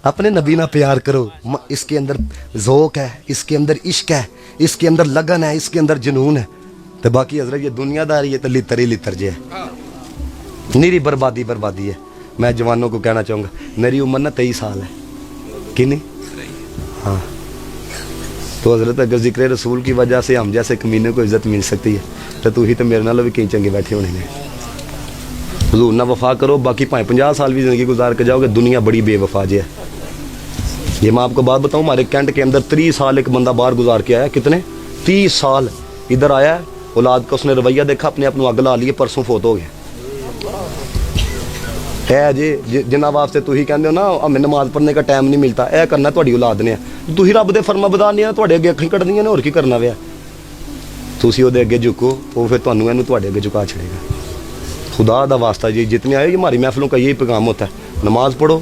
अपने नबी ना प्यार करो। इसके अंदर ज़ौक़ है, इसके अंदर इश्क है, इसके अंदर लगन है, इसके अंदर जुनून है। तो बाकी हजरत ये दुनियादारी है तो लितर ही लितर जे है, निरी बर्बादी बर्बादी है। मैं जवानों को कहना चाहूँगा, मेरी उम्र ना 23 साल है कि नहीं? हाँ, तो हजरत अगर जिक्र रसूल की वजह से हम जैसे कमीने को इज्जत मिल सकती है तो तू ही तो मेरे नाल भी कई चंगे बैठे होने ने। हुजूर ना वफा करो, बाकी भाएं 50 साल भी ज़िंदगी गुजार के जाओगे, दुनिया बड़ी बेवफा जे है। ये मैं आपको बात बताऊँ, हमारे कैंट के अंदर 30 साल एक बंदा बाहर गुजार के आया। कितने? 30 साल इधर आया, औलाद का उसने रवैया देखा, अपने आप अग ला लिए, परसों फोत हो गया है जी। जिन्होंने वास्ते तुम कहते हो ना हमें नमाज पढ़ने का टाइम नहीं मिलता, यह करना तुहाडी औलाद ने, तुम रब के फरमाबरदार ने, तुहाडे अगे अखीं कढ़नियां ने, होर की करना वे। तुसीं उहदे अगे झुको, वो फिर तुहानूं इहनूं तुहाडे अगे झुका छड़ेगा। खुदा दा वास्ता जी, जितने आए, हमारी महफिलों का यही पैगाम होता है, नमाज पढ़ो,